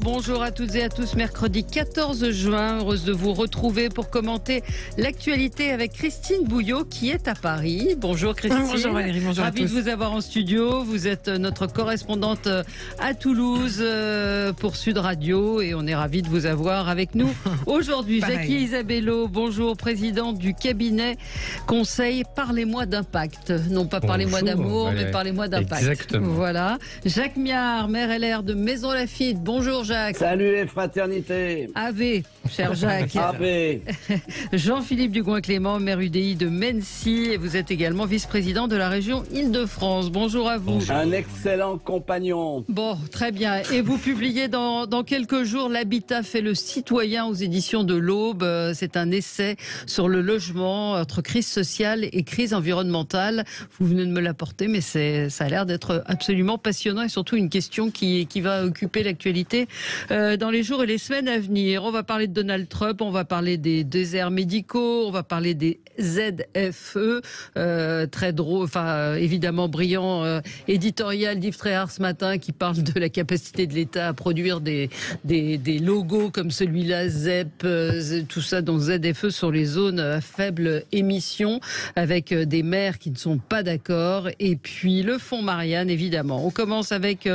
bonjour à toutes et à tous. Mercredi 14 juin, heureuse de vous retrouver pour commenter l'actualité avec Christine Bouillot qui est à Paris. Bonjour Christine. Bonjour Valérie, bonjour à tous. Ravie de vous avoir en studio. Vous êtes notre correspondante à Toulouse pour Sud Radio et on est ravis de vous avoir avec nous aujourd'hui. Jackie Isabello, bonjour, présidente du cabinet conseil Parlez-moi d'impact. Non pas Parlez-moi d'amour, mais Parlez-moi d'impact. Exactement. Voilà. Jacques Miard, maire LR de Maisons-Laffitte. Bonjour Jacques. Salut les fraternités. Ave, cher Jacques. Ave. Jean-Philippe Dugoin-Clément, maire UDI de Mennecy. Et vous êtes également vice-président de la région Île-de-France. Bonjour à vous. Bonjour. Un excellent compagnon. Bon, très bien. Et vous publiez dans quelques jours L'habitat fait le citoyen aux éditions de l'Aube. C'est un essai sur le logement entre crise sociale et crise environnementale. Vous venez de me l'apporter, mais ça a l'air d'être absolument passionnant et surtout une question qui va occuper l'actualité dans les jours et les semaines à venir. On va parler de Donald Trump, on va parler des déserts médicaux, on va parler des ZFE, très drôle, enfin évidemment brillant éditorial d'Yves Tréhard ce matin qui parle de la capacité de l'État à produire des logos comme celui-là, ZEP, tout ça, donc ZFE sur les zones à faible émission, avec des maires qui ne sont pas d'accord, et puis le fonds Marianne évidemment. On commence avec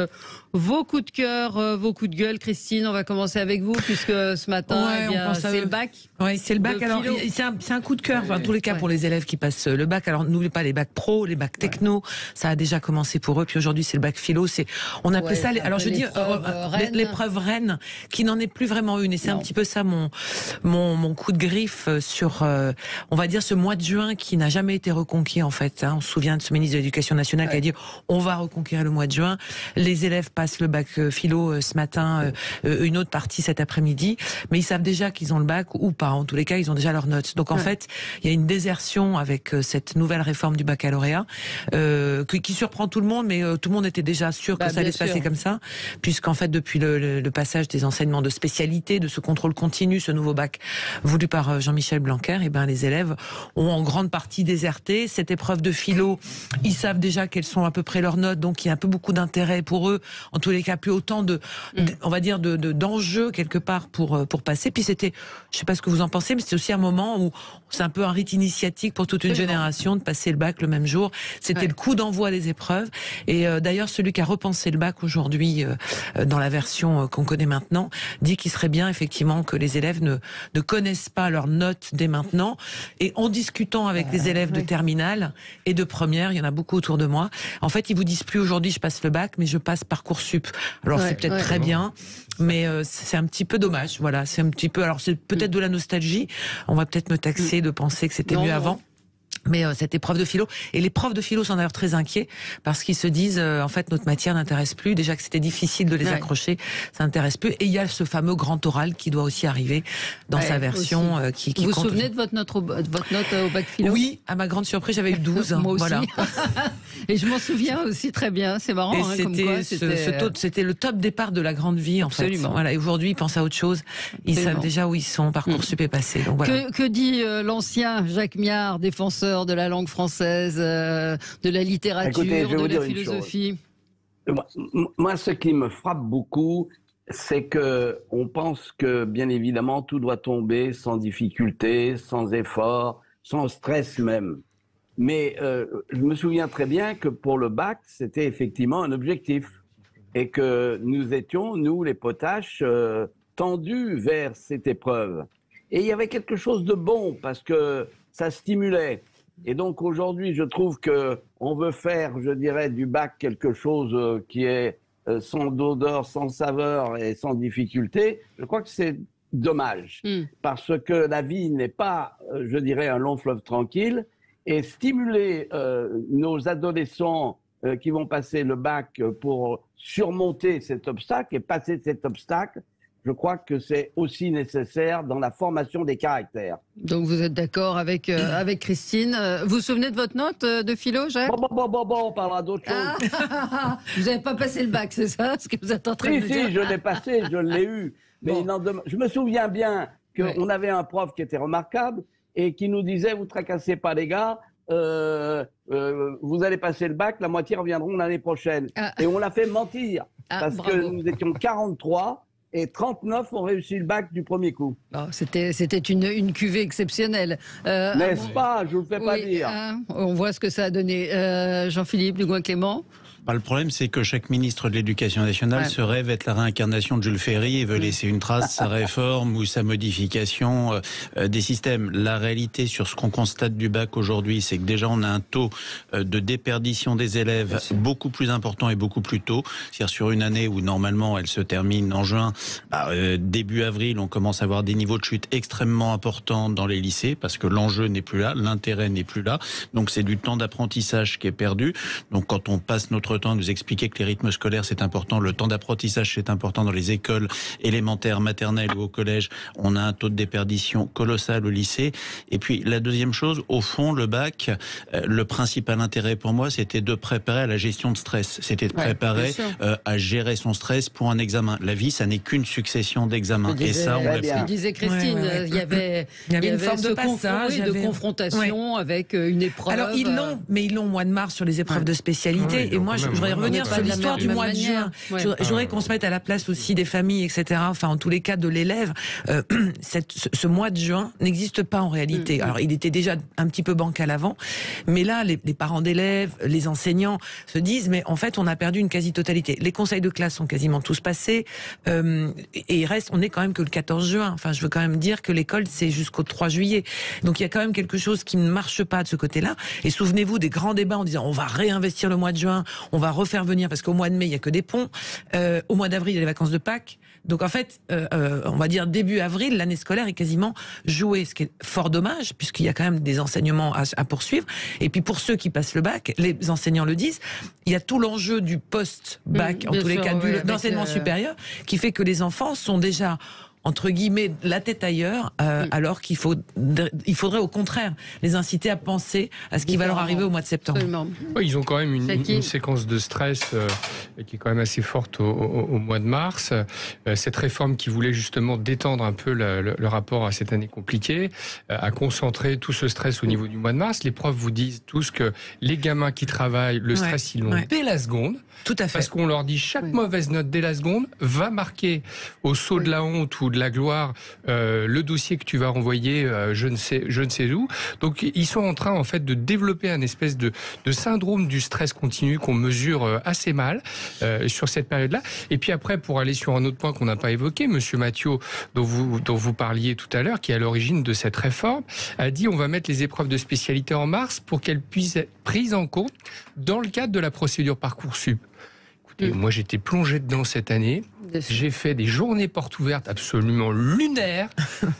vos coups de cœur, vos coups de gueule. Christine, on va commencer avec vous, puisque ce matin, c'est le bac. Oui, c'est le bac. Alors, c'est un coup de cœur, en tous les cas, pour les élèves qui passent le bac. Alors, n'oubliez pas les bacs pro, les bacs techno. Ça a déjà commencé pour eux. Puis aujourd'hui, c'est le bac philo. On appelle ça, alors je veux dire, l'épreuve reine, qui n'en est plus vraiment une. Et c'est un petit peu ça mon coup de griffe sur, on va dire, ce mois de juin qui n'a jamais été reconquis, en fait. On se souvient de ce ministre de l'Éducation nationale qui a dit, on va reconquérir le mois de juin. Les élèves passent le bac philo ce matin, une autre partie cet après-midi, mais ils savent déjà qu'ils ont le bac ou pas. En tous les cas, ils ont déjà leurs notes. Donc en fait, il y a une désertion avec cette nouvelle réforme du baccalauréat qui surprend tout le monde, mais tout le monde était déjà sûr que ça allait se passer comme ça, puisqu'en fait, depuis le passage des enseignements de spécialité, de ce contrôle continu, ce nouveau bac voulu par Jean-Michel Blanquer, et ben les élèves ont en grande partie déserté. Cette épreuve de philo, ils savent déjà quelles sont à peu près leurs notes, donc il y a un peu beaucoup d'intérêt pour eux. En tous les cas, plus autant on va dire, d'enjeux quelque part pour passer. Puis c'était, je sais pas ce que vous en pensez, mais c'est aussi un moment où c'est un peu un rite initiatique pour toute une génération de passer le bac le même jour. C'était le coup d'envoi des épreuves. Et d'ailleurs, celui qui a repensé le bac aujourd'hui, dans la version qu'on connaît maintenant, dit qu'il serait bien effectivement que les élèves ne connaissent pas leurs notes dès maintenant. Et en discutant avec les élèves de terminale et de première, il y en a beaucoup autour de moi, en fait, ils vous disent plus aujourd'hui je passe le bac, mais je passe Parcoursup. Alors c'est peut-être très bien, mais c'est un petit peu dommage. Voilà, c'est un petit peu. Alors c'est peut-être de la nostalgie. On va peut-être me taxer de penser que c'était mieux avant. Mais cette épreuve de philo, et les profs de philo sont d'ailleurs très inquiets parce qu'ils se disent en fait notre matière n'intéresse plus, déjà que c'était difficile de les accrocher, ça n'intéresse plus, et il y a ce fameux grand oral qui doit aussi arriver dans sa version qui vous vous souvenez de votre note au bac philo? Oui, à ma grande surprise, j'avais eu 12. Moi aussi. Voilà. Et je m'en souviens aussi très bien, c'est marrant. Et c'était le top départ de la grande vie en fait. Voilà, et aujourd'hui ils pensent à autre chose, ils savent déjà où ils sont, Parcoursup est passé. Donc voilà. Que dit l'ancien Jacques Miard, défenseur de la langue française, de la littérature, de la philosophie? Moi, ce qui me frappe beaucoup, c'est que on pense que, bien évidemment, tout doit tomber sans difficulté, sans effort, sans stress même. Mais je me souviens très bien que pour le bac, c'était effectivement un objectif. Et que nous étions, nous, les potaches, tendus vers cette épreuve. Et il y avait quelque chose de bon, parce que ça stimulait. Et donc aujourd'hui, je trouve qu'on veut faire, je dirais, du bac quelque chose qui est sans odeur, sans saveur et sans difficulté. Je crois que c'est dommage, parce que la vie n'est pas, je dirais, un long fleuve tranquille. Et stimuler nos adolescents qui vont passer le bac pour surmonter cet obstacle et passer cet obstacle, je crois que c'est aussi nécessaire dans la formation des caractères. Donc vous êtes d'accord avec Christine. Vous vous souvenez de votre note de philo, Jacques? On parlera d'autre chose. Vous n'avez pas passé le bac, c'est ça ce que vous êtes en train de dire? Si, je l'ai passé, je l'ai eu. Mais je me souviens bien qu'on avait un prof qui était remarquable et qui nous disait, vous tracassez pas les gars, vous allez passer le bac, la moitié reviendront l'année prochaine. Et on l'a fait mentir, parce que nous étions 43, et 39 ont réussi le bac du premier coup. Oh, c'était une cuvée exceptionnelle. N'est-ce pas? Je ne vous le fais pas dire. On voit ce que ça a donné. Jean-Philippe Le Gouin-Clément. Le problème, c'est que chaque ministre de l'Éducation nationale se rêve être la réincarnation de Jules Ferry et veut laisser une trace, sa réforme ou sa modification des systèmes. La réalité sur ce qu'on constate du bac aujourd'hui, c'est que déjà on a un taux de déperdition des élèves beaucoup plus important et beaucoup plus tôt. C'est-à-dire sur une année où normalement elle se termine en juin, début avril, on commence à avoir des niveaux de chute extrêmement importants dans les lycées parce que l'enjeu n'est plus là, l'intérêt n'est plus là. Donc c'est du temps d'apprentissage qui est perdu. Donc quand on passe notre temps à nous expliquer que les rythmes scolaires c'est important, le temps d'apprentissage c'est important dans les écoles élémentaires, maternelles ou au collège, on a un taux de déperdition colossal au lycée. Et puis la deuxième chose, au fond, le bac, le principal intérêt pour moi c'était de préparer à la gestion de stress, c'était de préparer à gérer son stress pour un examen. La vie, ça n'est qu'une succession d'examens. Et ça, on l'a ce que disait Christine, il y avait une forme de passage, de confrontation avec une épreuve. Alors ils l'ont au mois de mars sur les épreuves de spécialité. Et moi, je voudrais revenir sur l'histoire du mois de juin. Je voudrais qu'on se mette à la place aussi des familles, etc. Enfin, en tous les cas, de l'élève. Ce mois de juin n'existe pas en réalité. Alors, il était déjà un petit peu bancal avant, mais là, les parents d'élèves, les enseignants se disent, mais en fait, on a perdu une quasi-totalité. Les conseils de classe sont quasiment tous passés, et on est quand même que le 14 juin. Enfin, je veux quand même dire que l'école, c'est jusqu'au 3 juillet. Donc, il y a quand même quelque chose qui ne marche pas de ce côté-là. Et souvenez-vous des grands débats en disant, on va réinvestir le mois de juin, on va refaire venir, parce qu'au mois de mai, il n'y a que des ponts. Au mois d'avril, il y a les vacances de Pâques. Donc en fait, on va dire début avril, l'année scolaire est quasiment jouée, ce qui est fort dommage, puisqu'il y a quand même des enseignements à poursuivre. Et puis pour ceux qui passent le bac, les enseignants le disent, il y a tout l'enjeu du post-bac, en tous les cas, d'enseignement supérieur, qui fait que les enfants sont déjà entre guillemets, la tête ailleurs, alors qu'il faudrait au contraire les inciter à penser à ce qui va leur arriver au mois de septembre. Oui, ils ont quand même une séquence de stress qui est quand même assez forte au mois de mars. Cette réforme qui voulait justement détendre un peu le rapport à cette année compliquée, a concentré tout ce stress au niveau du mois de mars. Les profs vous disent tous que les gamins qui travaillent, le stress, ils l'ont dès la seconde. Tout à fait. Parce qu'on leur dit chaque mauvaise note dès la seconde va marquer au saut de la honte ou de la gloire le dossier que tu vas renvoyer je ne sais où. Donc ils sont en train en fait de développer un espèce de syndrome du stress continu qu'on mesure assez mal sur cette période-là. Et puis après, pour aller sur un autre point qu'on n'a pas évoqué, Monsieur Mathieu, dont vous parliez tout à l'heure, qui est à l'origine de cette réforme, a dit on va mettre les épreuves de spécialité en mars pour qu'elles puissent être prises en compte dans le cadre de la procédure Parcoursup. Et moi, j'étais plongé dedans cette année. J'ai fait des journées portes ouvertes absolument lunaires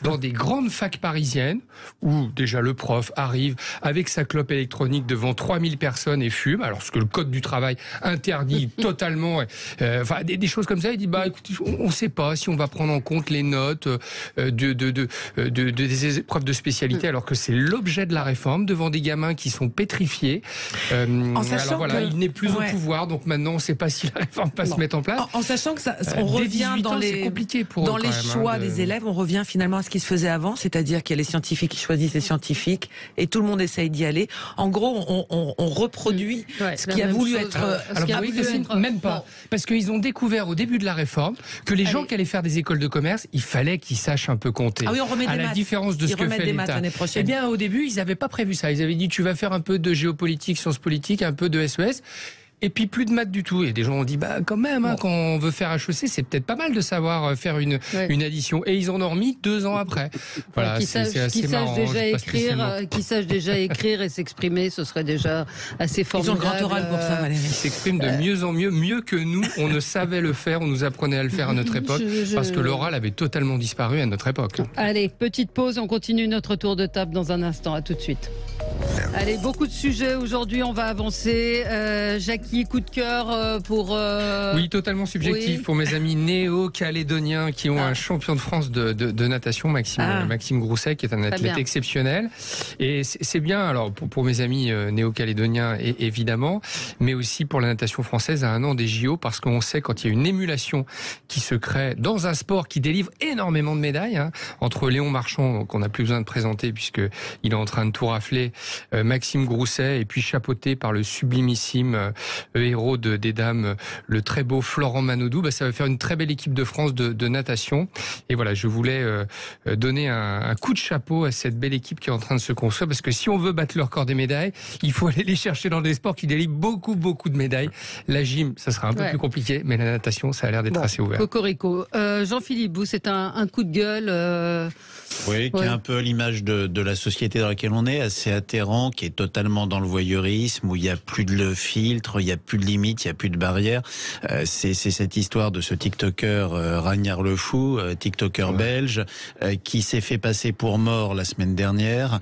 dans des grandes facs parisiennes où déjà le prof arrive avec sa clope électronique devant 3000 personnes et fume, alors ce que le code du travail interdit totalement. Enfin, des choses comme ça. Il dit, écoute, on ne sait pas si on va prendre en compte les notes des épreuves de spécialité, alors que c'est l'objet de la réforme, devant des gamins qui sont pétrifiés. En sachant alors voilà, que... il n'est plus au pouvoir, donc maintenant on ne sait pas si la réforme va se mettre en place. En sachant que on revient dans les choix des élèves, on revient finalement à ce qui se faisait avant, c'est-à-dire qu'il y a les scientifiques qui choisissent les scientifiques et tout le monde essaye d'y aller. En gros, on reproduit ce qui a voulu être... Même pas. Parce qu'ils ont découvert au début de la réforme que les gens qui allaient faire des écoles de commerce, il fallait qu'ils sachent un peu compter. Ah oui, on remet des maths. À la différence de ce que fait l'État. Eh bien, au début, ils n'avaient pas prévu ça. Ils avaient dit, tu vas faire un peu de géopolitique, sciences politiques, un peu de SES. Et puis plus de maths du tout. Et des gens ont dit, quand même, quand on veut faire HEC, c'est peut-être pas mal de savoir faire une addition. Et ils en ont remis 2 ans après. Voilà, c'est assez marrant. Qui sachent déjà écrire et s'exprimer, ce serait déjà assez formidable. Ils ont le grand oral pour ça, Valérie. Ils s'expriment de mieux en mieux, mieux que nous. On ne savait le faire, on nous apprenait à le faire à notre époque, parce que l'oral avait totalement disparu à notre époque. Allez, petite pause, on continue notre tour de table dans un instant. À tout de suite. Allez, beaucoup de sujets aujourd'hui, on va avancer. Jackie, coup de cœur pour... Oui, totalement subjectif pour mes amis néo-calédoniens qui ont un champion de France de natation, Maxime Grousset, qui est un athlète exceptionnel. Et c'est bien, alors pour mes amis néo-calédoniens évidemment, mais aussi pour la natation française à 1 an des JO, parce qu'on sait quand il y a une émulation qui se crée dans un sport qui délivre énormément de médailles, entre Léon Marchand, qu'on n'a plus besoin de présenter puisqu'il est en train de tout rafler, Maxime Grousset, et puis chapeauté par le sublimissime héros des dames, le très beau Florent Manodou. Ça va faire une très belle équipe de France de natation. Et voilà, je voulais donner un coup de chapeau à cette belle équipe qui est en train de se construire, parce que si on veut battre le record des médailles, il faut aller les chercher dans des sports qui délivrent beaucoup de médailles. La gym, ça sera un peu plus compliqué, mais la natation, ça a l'air d'être assez ouvert. Cocorico. Jean-Philippe, vous, c'est un coup de gueule. Oui, qui est un peu l'image de la société dans laquelle on est, assez atterrant, qui est totalement dans le voyeurisme, où il n'y a plus de filtre, il n'y a plus de limites, il n'y a plus de barrières. C'est cette histoire de ce TikToker Ragnard le Fou, TikToker belge, qui s'est fait passer pour mort la semaine dernière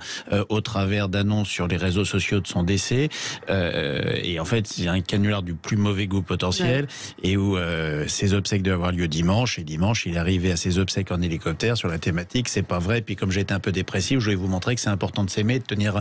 au travers d'annonces sur les réseaux sociaux de son décès. Et en fait, c'est un canular du plus mauvais goût potentiel, et où ses obsèques devaient avoir lieu dimanche, et dimanche, il est arrivé à ses obsèques en hélicoptère sur la thématique, c'est pas vrai. Puis comme j'étais un peu dépressif, je voulais vous montrer que c'est important de s'aimer, de tenir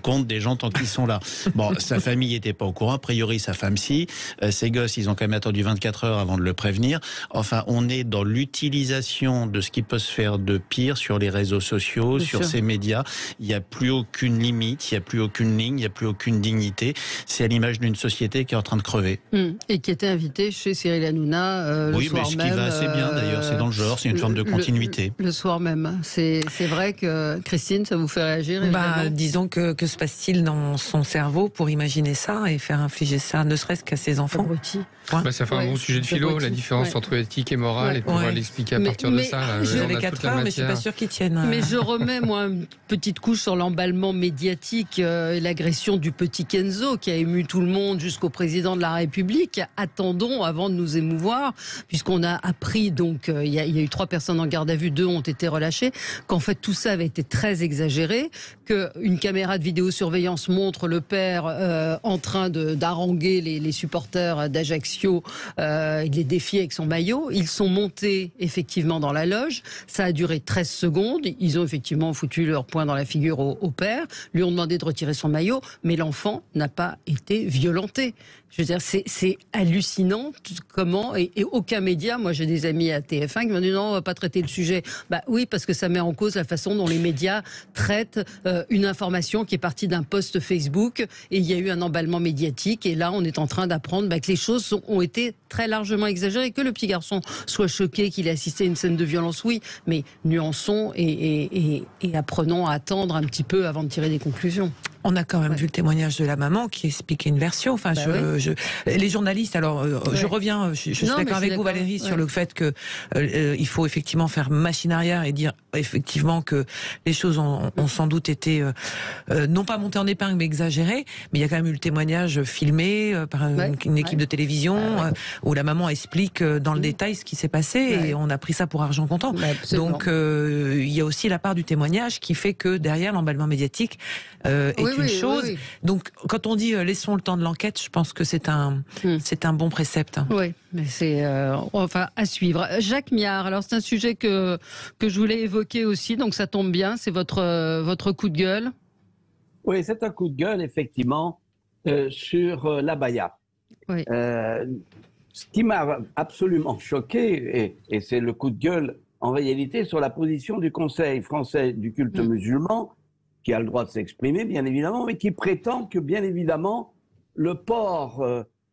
compte des gens tant qu'ils sont là. Bon, sa famille était pas au courant, a priori sa femme si. Ses gosses, ils ont quand même attendu 24 heures avant de le prévenir. Enfin, on est dans l'utilisation de ce qui peut se faire de pire sur les réseaux sociaux, sur ces médias. Il n'y a plus aucune limite, il n'y a plus aucune ligne, il n'y a plus aucune dignité. C'est à l'image d'une société qui est en train de crever. Et qui était invitée chez Cyril Hanouna le soir même. Oui, mais ce qui va assez bien d'ailleurs, c'est dans le genre, c'est une forme de continuité. Le soir même. C'est vrai que, Christine, ça vous fait réagir? Disons que se passe-t-il dans son cerveau pour imaginer ça et faire infliger ça, ne serait-ce qu'à ses enfants? Ça fait un bon sujet de philo, la différence entre éthique et morale, et pouvoir l'expliquer à partir de ça. J'avais 4 heures, mais je suis pas sûre qu'ils tiennent. Mais je remets, moi, une petite couche sur l'emballement médiatique et l'agression du petit Kenzo qui a ému tout le monde jusqu'au président de la République. Attendons avant de nous émouvoir, puisqu'on a appris, donc, il y a eu 3 personnes en garde à vue, 2 ont été relâchées, qu'en fait tout ça avait été très exagéré, qu'une caméra de vidéosurveillance montre le père en train d'haranguer les supporters d'Ajaccio, de les défier avec son maillot. Ils sont montés effectivement dans la loge, ça a duré 13 secondes, ils ont effectivement foutu leur poing dans la figure au père, lui ont demandé de retirer son maillot, mais l'enfant n'a pas été violenté. Je veux dire, c'est hallucinant comment, et aucun média, moi j'ai des amis à TF1 qui m'ont dit non, on va pas traiter le sujet. Oui, parce que ça met en cause la façon dont les médias traitent une information qui est partie d'un post Facebook, et il y a eu un emballement médiatique, et là on est en train d'apprendre que les choses ont été très largement exagérées, que le petit garçon soit choqué qu'il ait assisté à une scène de violence, oui, mais nuançons et apprenons à attendre un petit peu avant de tirer des conclusions. On a quand même vu le témoignage de la maman qui expliquait une version. Enfin, les journalistes. Alors, je reviens. Je suis d'accord avec vous, Valérie, sur le fait que il faut effectivement faire machine arrière et dire effectivement que les choses ont sans doute été non pas montées en épingle mais exagérées. Mais il y a quand même eu le témoignage filmé par une équipe de télévision où la maman explique dans le détail ce qui s'est passé et on a pris ça pour argent comptant. Donc, il y a aussi la part du témoignage qui fait que derrière l'emballement médiatique est une chose. Oui. Donc, quand on dit laissons le temps de l'enquête, je pense que c'est un bon précepte. Oui, mais c'est enfin à suivre. Jacques Miard, alors c'est un sujet que je voulais évoquer aussi, donc ça tombe bien, c'est votre coup de gueule. Oui, c'est un coup de gueule, effectivement, sur l'abaya. Oui. Ce qui m'a absolument choqué, et c'est le coup de gueule en réalité sur la position du Conseil français du culte musulman, qui a le droit de s'exprimer, bien évidemment, mais qui prétend que, bien évidemment, le port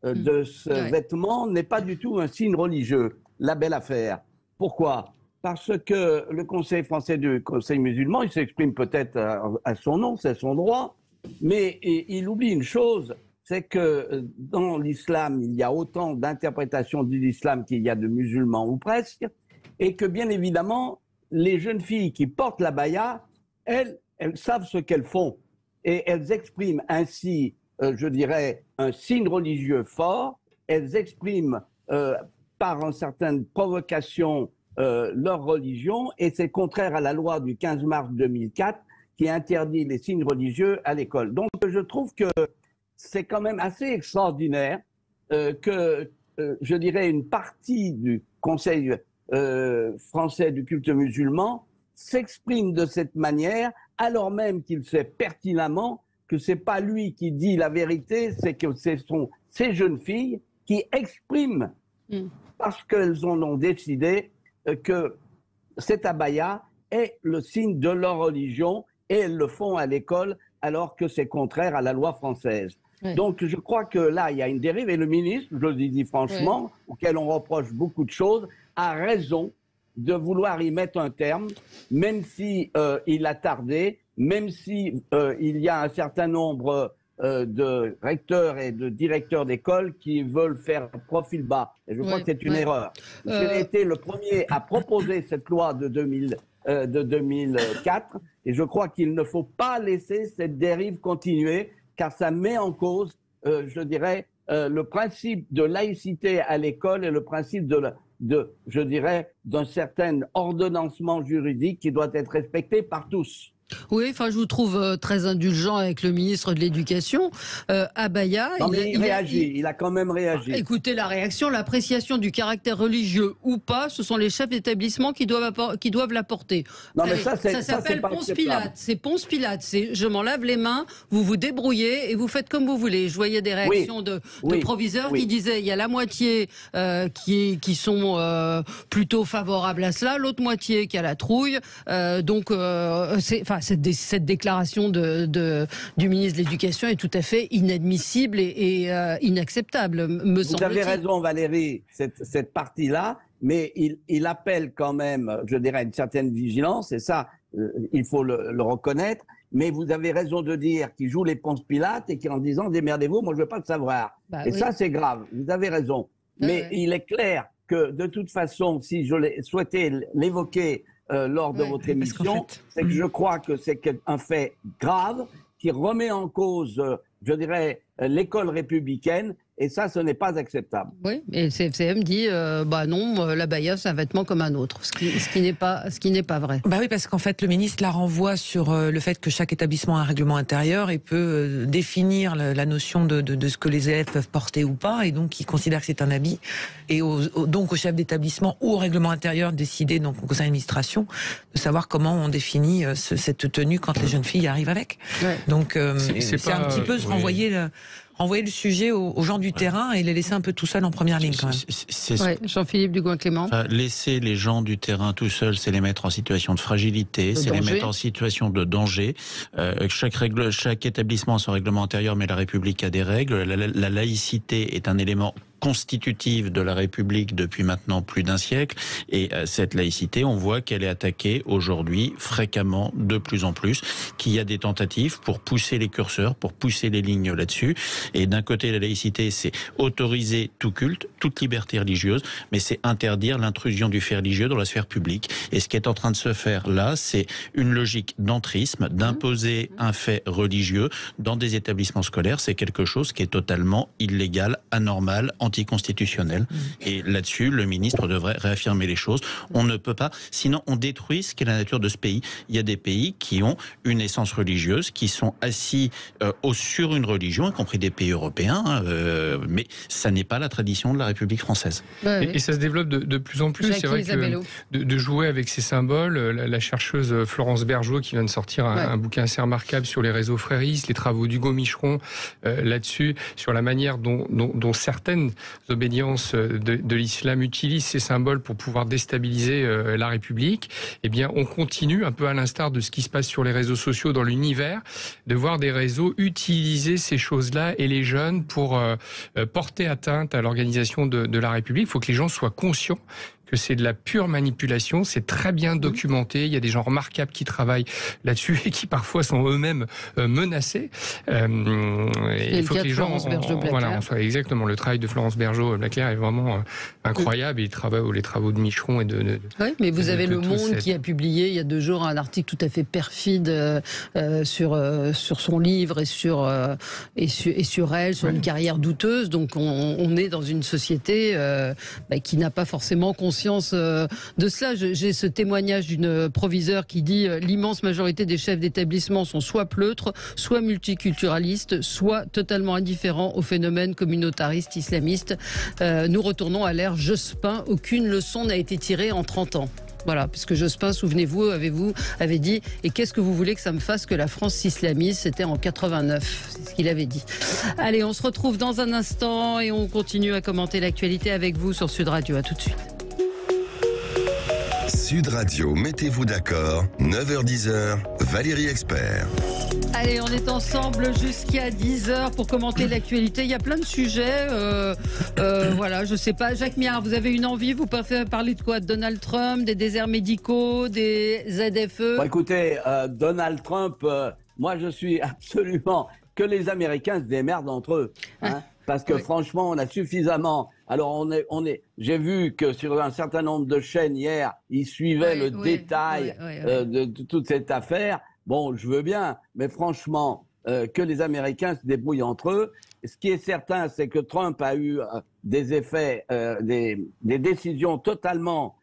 de ce vêtement n'est pas du tout un signe religieux. La belle affaire. Pourquoi? Parce que le Conseil français du Conseil musulman, il s'exprime peut-être à son nom, c'est son droit, mais il oublie une chose, c'est que dans l'islam, il y a autant d'interprétations de l'islam qu'il y a de musulmans, ou presque, et que, bien évidemment, les jeunes filles qui portent l'abaya, elles savent ce qu'elles font et elles expriment ainsi, je dirais, un signe religieux fort. Elles expriment par une certaine provocation leur religion et c'est contraire à la loi du 15 mars 2004 qui interdit les signes religieux à l'école. Donc je trouve que c'est quand même assez extraordinaire que, je dirais, une partie du Conseil français du culte musulman s'exprime de cette manière alors même qu'il sait pertinemment que ce n'est pas lui qui dit la vérité, c'est que ce sont ces jeunes filles qui expriment, parce qu'elles en ont décidé, que cet abaya est le signe de leur religion, et elles le font à l'école alors que c'est contraire à la loi française. Oui. Donc je crois que là, il y a une dérive et le ministre, je le dis franchement, auquel on reproche beaucoup de choses, a raison de vouloir y mettre un terme, même si il a tardé, même si il y a un certain nombre de recteurs et de directeurs d'école qui veulent faire profil bas. Et je crois que c'est une erreur. J'ai été le premier à proposer cette loi de 2004 et je crois qu'il ne faut pas laisser cette dérive continuer car ça met en cause, je dirais, le principe de laïcité à l'école et le principe je dirais, d'un certain ordonnancement juridique qui doit être respecté par tous. Oui, enfin, je vous trouve très indulgent avec le ministre de l'Éducation. Abaya, il a quand même réagi. Écoutez la réaction, l'appréciation du caractère religieux ou pas, ce sont les chefs d'établissement qui doivent l'apporter. Non, mais ça s'appelle Ponce Pilate. C'est Ponce Pilate. C'est je m'en lave les mains, vous vous débrouillez et vous faites comme vous voulez. Je voyais des réactions de proviseurs qui disaient il y a la moitié qui sont plutôt favorables à cela, l'autre moitié qui a la trouille. Cette déclaration du ministre de l'Éducation est tout à fait inadmissible et inacceptable, me semble-t-il. Vous avez raison, Valérie, cette partie-là, mais il appelle quand même, je dirais, une certaine vigilance, et ça, il faut le reconnaître. Mais vous avez raison de dire qu'il joue les Ponce Pilate et qu'en disant démerdez-vous, moi je veux pas le savoir. Ça, c'est grave. Vous avez raison. Mais il est clair que de toute façon, si je souhaitais l'évoquer lors de votre émission, c'est que je crois que c'est un fait grave qui remet en cause, je dirais, l'école républicaine. Et ça, ce n'est pas acceptable. Oui, et le CFCM dit, non, l'abaya, c'est un vêtement comme un autre, ce qui n'est pas vrai. Bah oui, parce qu'en fait, le ministre la renvoie sur le fait que chaque établissement a un règlement intérieur et peut définir la notion de ce que les élèves peuvent porter ou pas, et donc il considère que c'est un habit. Et donc au chef d'établissement ou au règlement intérieur de décider, donc au conseil d'administration, de savoir comment on définit cette tenue quand les jeunes filles arrivent avec. Ouais. Donc c'est un petit peu se renvoyer le sujet aux gens du terrain et les laisser un peu tout seuls en première ligne, quand même. Jean-Philippe Dugoin-Clément. Laisser les gens du terrain tout seuls, c'est les mettre en situation de fragilité, c'est les mettre en situation de danger. Chaque établissement a son règlement intérieur, mais la République a des règles. La laïcité est un élément constitutive de la République depuis maintenant plus d'un siècle, et cette laïcité, on voit qu'elle est attaquée aujourd'hui fréquemment, de plus en plus, qu'il y a des tentatives pour pousser les curseurs, pour pousser les lignes là-dessus. Et d'un côté, la laïcité, c'est autoriser tout culte, toute liberté religieuse, mais c'est interdire l'intrusion du fait religieux dans la sphère publique. Et ce qui est en train de se faire là, c'est une logique d'entrisme, d'imposer un fait religieux dans des établissements scolaires. C'est quelque chose qui est totalement illégal, anormal, anticonstitutionnel. Et là-dessus, le ministre devrait réaffirmer les choses. On ne peut pas, sinon on détruit ce qu'est la nature de ce pays. Il y a des pays qui ont une essence religieuse, qui sont assis sur une religion, y compris des pays européens, mais ça n'est pas la tradition de la République française. Et ça se développe de plus en plus. C'est vrai que de jouer avec ces symboles, la chercheuse Florence Bergeau, qui vient de sortir un bouquin assez remarquable sur les réseaux fréristes, les travaux d'Hugo Micheron là-dessus, sur la manière dont certaines obédiences de l'islam utilisent ces symboles pour pouvoir déstabiliser la République. Eh bien, on continue, un peu à l'instar de ce qui se passe sur les réseaux sociaux dans l'univers, de voir des réseaux utiliser ces choses-là et les jeunes pour porter atteinte à l'organisation de la République. Il faut que les gens soient conscients que c'est de la pure manipulation, c'est très bien documenté, il y a des gens remarquables qui travaillent là-dessus et qui parfois sont eux-mêmes menacés. Il faut que les gens exactement, le travail de Florence Bergeau-Blaclair est vraiment incroyable, et les travaux de Micheron et Oui, mais vous avez Le Monde qui a publié il y a 2 jours un article tout à fait perfide sur son livre et sur elle, sur une carrière douteuse. Donc on est dans une société qui n'a pas forcément conscience de cela. J'ai ce témoignage d'une proviseure qui dit l'immense majorité des chefs d'établissement sont soit pleutres, soit multiculturalistes, soit totalement indifférents au phénomène communautariste islamiste. Nous retournons à l'ère Jospin. Aucune leçon n'a été tirée en 30 ans. Voilà, puisque Jospin, souvenez-vous, avait dit « Et qu'est-ce que vous voulez que ça me fasse que la France s'islamise ?» C'était en 89, c'est ce qu'il avait dit. Allez, on se retrouve dans un instant et on continue à commenter l'actualité avec vous sur Sud Radio. À tout de suite. Sud Radio, mettez-vous d'accord, 9h-10h, Valérie Expert. Allez, on est ensemble jusqu'à 10h pour commenter l'actualité. Il y a plein de sujets. Voilà, je sais pas. Jacques Miard, vous avez une envie? Vous préférez parler de quoi? De Donald Trump, des déserts médicaux, des ZFE? Bon, écoutez, Donald Trump, moi je suis absolument que les Américains se démerdent entre eux. Hein, parce que franchement, on a suffisamment... Alors, j'ai vu que sur un certain nombre de chaînes hier, ils suivaient le détail de toute cette affaire. Bon, je veux bien, mais franchement, que les Américains se débrouillent entre eux. Ce qui est certain, c'est que Trump a eu des effets, des décisions totalement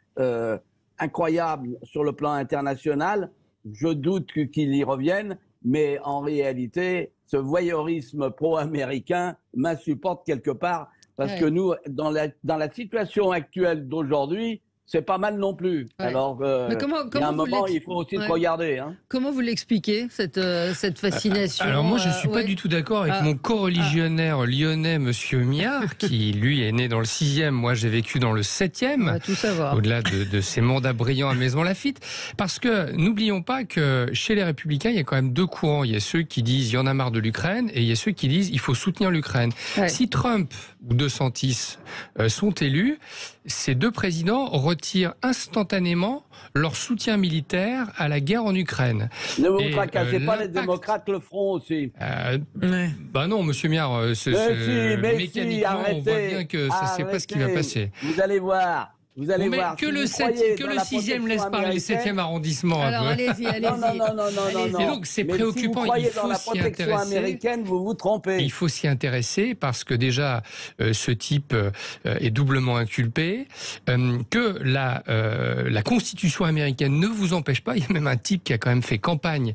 incroyables sur le plan international. Je doute qu'il y revienne, mais en réalité, ce voyeurisme pro-américain m'insupporte quelque part, parce que nous, dans la situation actuelle d'aujourd'hui, c'est pas mal non plus. Alors, il y a un moment, il faut aussi regarder. Hein. Comment vous l'expliquez, cette fascination? Alors moi, je ne suis pas du tout d'accord avec mon coreligionnaire lyonnais, Monsieur Miard, qui, lui, est né dans le 6e. Moi, j'ai vécu dans le 7e. On va tout savoir. Au-delà de ses mandats brillants à Maisons-Laffitte. Parce que, n'oublions pas que chez les Républicains, il y a quand même deux courants. Il y a ceux qui disent, il y en a marre de l'Ukraine, et il y a ceux qui disent, il faut soutenir l'Ukraine. Si Trump ou DeSantis sont élus, ces deux présidents retirent instantanément leur soutien militaire à la guerre en Ukraine. Ne vous tracassez pas, les démocrates le feront aussi. Bah non, Monsieur Miard, mécaniquement, on voit bien que c'est pas ce qui va passer. Vous allez voir. Vous allez voir. Que le 6e laisse parler le 7e arrondissement. Alors allez-y. Non. Et donc c'est préoccupant. Si vous croyez dans la protection américaine, vous vous trompez. Il faut s'y intéresser parce que déjà ce type est doublement inculpé, que la Constitution américaine ne vous empêche pas. Il y a même un type qui a quand même fait campagne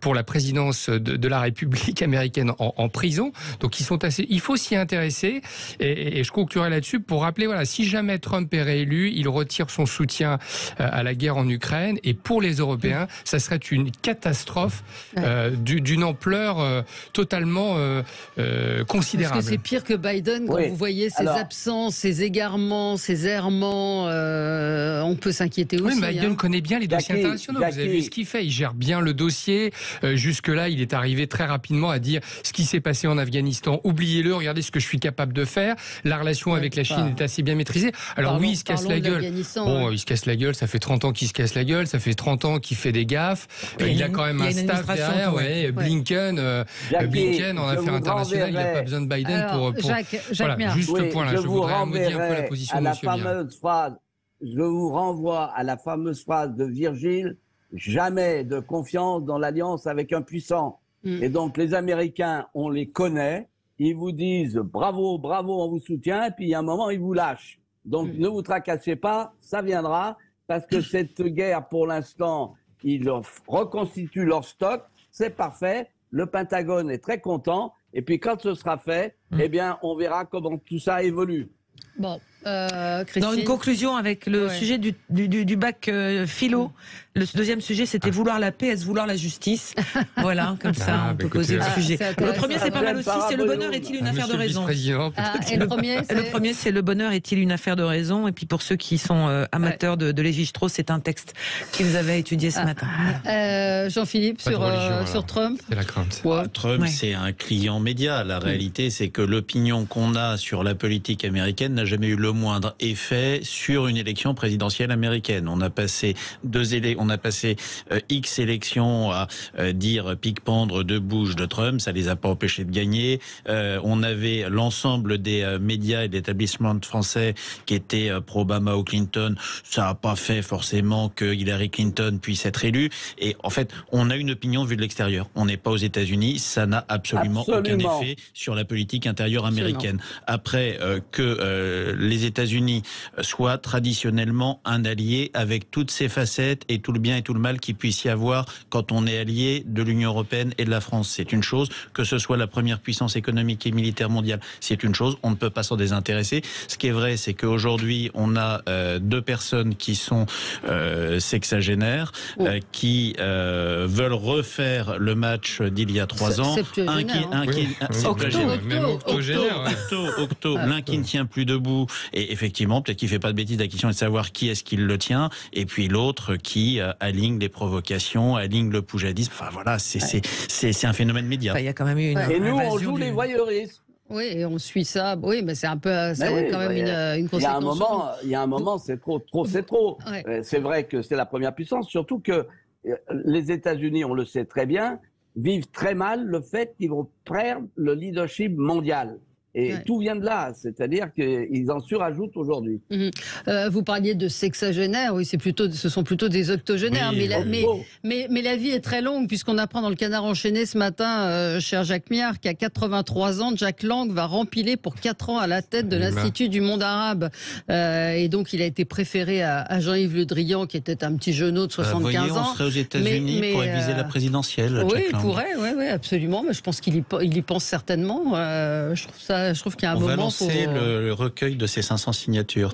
pour la présidence de la République américaine en prison. Donc il faut s'y intéresser. Et je conclurai là-dessus pour rappeler, voilà, si jamais Trump est réélu, il retire son soutien à la guerre en Ukraine, et pour les Européens, ça serait une catastrophe d'une ampleur totalement considérable. Parce que c'est pire que Biden quand vous voyez ses absences, ses égarements, ses errements. On peut s'inquiéter aussi. Oui, Biden connaît bien les dossiers internationaux. Vous avez vu ce qu'il fait. Il gère bien le dossier. Jusque-là, il est arrivé très rapidement à dire ce qui s'est passé en Afghanistan. Oubliez-le. Regardez ce que je suis capable de faire. La relation avec la Chine est assez bien maîtrisée. Alors oui, il se casse la gueule. Bon, il se casse la gueule, ça fait 30 ans qu'il se casse la gueule, ça fait 30 ans qu'il fait des gaffes. Il a quand même un staff derrière, Blinken en affaires internationales, il n'a pas besoin de Biden pour... Jacques voilà, juste le point là, je voudrais modifier un peu la position de M. Miard. Je vous renvoie à la fameuse phrase de Virgile, jamais de confiance dans l'alliance avec un puissant. Et donc les Américains, on les connaît, ils vous disent bravo, on vous soutient, et puis il y a un moment, ils vous lâchent. Donc ne vous tracassez pas, ça viendra, parce que cette guerre, pour l'instant, ils reconstituent leur stock, c'est parfait, le Pentagone est très content, et puis quand ce sera fait, eh bien, on verra comment tout ça évolue. Bon, dans une conclusion avec le sujet du bac philo, le deuxième sujet c'était vouloir la paix, est-ce vouloir la justice? Voilà, comme ça on peut poser le sujet. Le premier c'est pas mal aussi, c'est le bonheur est-il une affaire de raison? Et le premier c'est le bonheur est-il une affaire de raison? Et puis pour ceux qui sont amateurs de Lévi-Strauss, c'est un texte qu'ils avaient étudié ce matin. Jean-Philippe, sur Trump. C'est la crainte. Trump, c'est un client média. La réalité, c'est que l'opinion qu'on a sur la politique américaine n'a jamais eu le moindre effet sur une élection présidentielle américaine. On a passé X élections à dire pique-pendre de Bush, de Trump, ça les a pas empêchés de gagner. On avait l'ensemble des médias et d'établissements français qui étaient pro-Obama ou Clinton. Ça n'a pas fait forcément que Hillary Clinton puisse être élue. Et en fait, on a une opinion vue de l'extérieur. On n'est pas aux États-Unis, ça n'a absolument aucun effet sur la politique intérieure américaine. Après que les États-Unis soient traditionnellement un allié avec toutes ses facettes et tout le bien et tout le mal qu'il puisse y avoir quand on est allié de l'Union européenne et de la France. C'est une chose. Que ce soit la première puissance économique et militaire mondiale, c'est une chose. On ne peut pas s'en désintéresser. Ce qui est vrai, c'est qu'aujourd'hui, on a deux personnes qui sont sexagénaires, qui veulent refaire le match d'il y a 3 ans. L'un L'un qui ne tient plus debout Et effectivement, peut-être qu'il fait pas de bêtises, la question est de savoir qui est-ce qui le tient, et puis l'autre qui aligne les provocations, aligne le poujadisme. Enfin voilà, c'est un phénomène média. Il y a quand même eu une et nous, on joue les voyeuristes. Oui, et on suit ça. Oui, mais c'est un peu, quand même une conséquence. Il y a un moment, c'est trop, c'est trop. Ouais. C'est vrai que c'est la première puissance, surtout que les États-Unis, on le sait très bien, vivent très mal le fait qu'ils vont perdre le leadership mondial. Et tout vient de là, c'est-à-dire qu'ils en surajoutent aujourd'hui. Vous parliez de sexagénaires, oui, ce sont plutôt des octogénaires, oui, mais la vie est très longue, puisqu'on apprend dans le Canard enchaîné ce matin, cher Jacques Miard, qu'à 83 ans, Jack Lang va rempiler pour 4 ans à la tête de l'Institut du monde arabe. Et donc, il a été préféré à Jean-Yves Le Drian, qui était un petit jeuneau de 75 ans. On serait aux États-Unis pour viser la présidentielle. Oui, Jack il Lang. pourrait, oui, absolument. Mais je pense qu'il y pense certainement. Je trouve qu'il y a un moment. On va lancer le recueil de ces 500 signatures.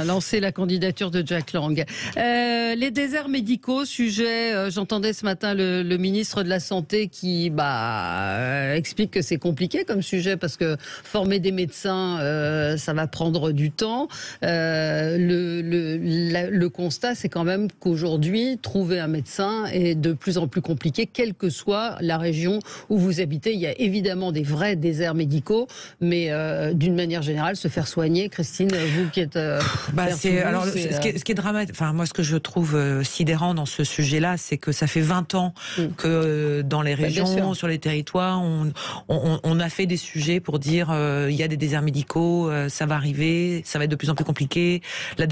Lancer la candidature de Jack Lang. Les déserts médicaux, sujet. J'entendais ce matin le ministre de la Santé qui explique que c'est compliqué comme sujet parce que former des médecins, ça va prendre du temps. Le constat, c'est quand même qu'aujourd'hui, trouver un médecin est de plus en plus compliqué, quelle que soit la région où vous habitez. Il y a évidemment des vrais déserts médicaux, mais d'une manière générale, se faire soigner, Christine, vous qui êtes... ce qui est dramatique, enfin moi ce que je trouve sidérant dans ce sujet-là, c'est que ça fait 20 ans que dans les régions, sur les territoires, on a fait des sujets pour dire il y a des déserts médicaux, ça va arriver, ça va être de plus en plus compliqué, la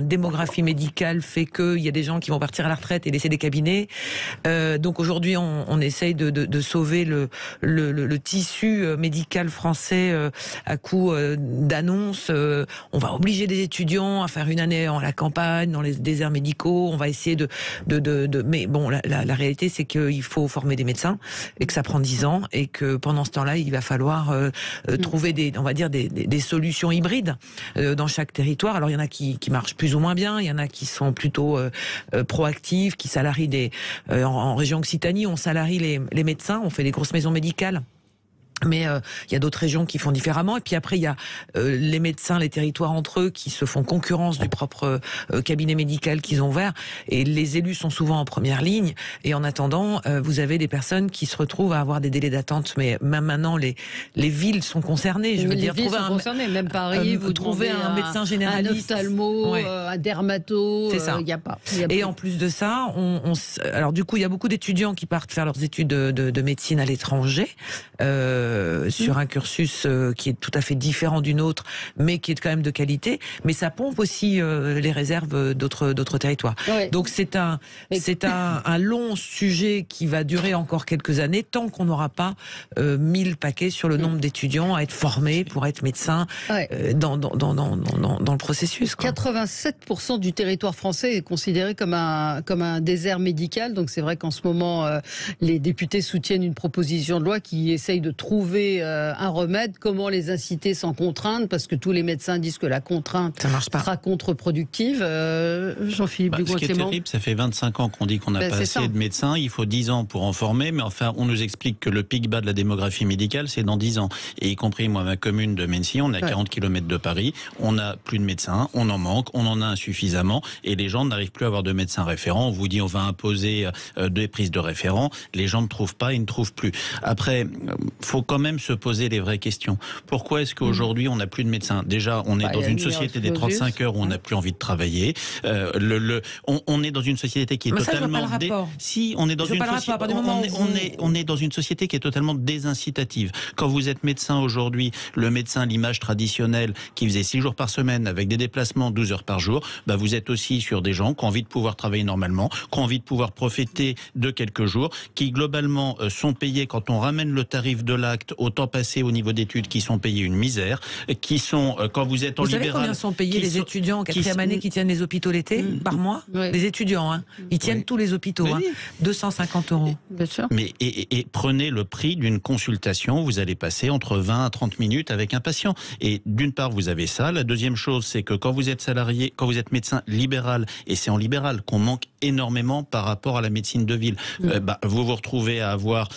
démographie médicale fait qu'il y a des gens qui vont partir à la retraite et laisser des cabinets. Donc aujourd'hui, on essaye de sauver le tissu médical français à coup d'annonces. On va obliger des étudiants à faire une année à la campagne, dans les déserts médicaux. On va essayer mais bon, la réalité, c'est qu'il faut former des médecins et que ça prend 10 ans et que pendant ce temps-là, il va falloir trouver des solutions hybrides dans chaque territoire. Alors il y en a qui marchent plus ou moins bien, il y en a qui sont plutôt proactifs, qui salarient en région Occitanie, on salarie les médecins, on fait des grosses maisons médicales. Mais il y a d'autres régions qui font différemment. Et puis après, il y a les médecins, les territoires entre eux qui se font concurrence du propre cabinet médical qu'ils ont ouvert. Et les élus sont souvent en première ligne. Et en attendant, vous avez des personnes qui se retrouvent à avoir des délais d'attente. Mais même maintenant, les villes sont concernées. Je veux dire, trouver même Paris, vous trouvez un médecin généraliste, un ophtalmo, un dermato. C'est ça. Il y a pas. Et en plus de ça, alors du coup, il y a beaucoup d'étudiants qui partent faire leurs études de médecine à l'étranger. Sur un cursus qui est tout à fait différent d'une autre, mais qui est quand même de qualité. Mais ça pompe aussi les réserves d'autres territoires. Ouais. Donc c'est un long sujet qui va durer encore quelques années, tant qu'on n'aura pas 1000 paquets sur le nombre d'étudiants à être formés pour être médecin dans le processus. 87% du territoire français est considéré comme un désert médical. Donc c'est vrai qu'en ce moment, les députés soutiennent une proposition de loi qui essaye de trouver un remède. Comment les inciter sans contrainte, parce que tous les médecins disent que la contrainte sera contre-productive. Jean-Philippe Dugois-Clément. Ce qui est terrible, ça fait 25 ans qu'on dit qu'on n'a pas assez de médecins, il faut 10 ans pour en former, mais enfin on nous explique que le pic bas de la démographie médicale c'est dans 10 ans, et y compris moi, ma commune de Mennecy, on est à 40 km de Paris, on n'a plus de médecins, on en manque, on en a insuffisamment, et les gens n'arrivent plus à avoir de médecins référents. On vous dit on va imposer des prises de référents, les gens ne trouvent pas, ils ne trouvent plus. Après, faut quand même se poser les vraies questions. Pourquoi est-ce qu'aujourd'hui on n'a plus de médecins? Déjà, on est dans une société des 35 heures où on n'a plus envie de travailler. On est dans une société qui est totalement on est dans une société qui est totalement désincitative. Quand vous êtes médecin aujourd'hui, le médecin, l'image traditionnelle qui faisait 6 jours par semaine avec des déplacements 12 heures par jour, vous êtes aussi sur des gens qui ont envie de pouvoir travailler normalement, qui ont envie de pouvoir profiter de quelques jours, qui globalement sont payés quand on ramène le tarif de l'acte au temps passé au niveau d'études, qui sont payés une misère, qui sont, quand vous êtes en libéral... Vous savez combien sont payés les étudiants en 4e année qui tiennent les hôpitaux l'été, par mois? Les étudiants, ils tiennent tous les hôpitaux, 250 €. Bien sûr. Mais et prenez le prix d'une consultation, vous allez passer entre 20 à 30 minutes avec un patient. Et d'une part, vous avez ça. La deuxième chose, c'est que quand vous êtes salarié, quand vous êtes médecin libéral, et c'est en libéral qu'on manque énormément par rapport à la médecine de ville. Vous vous retrouvez à avoir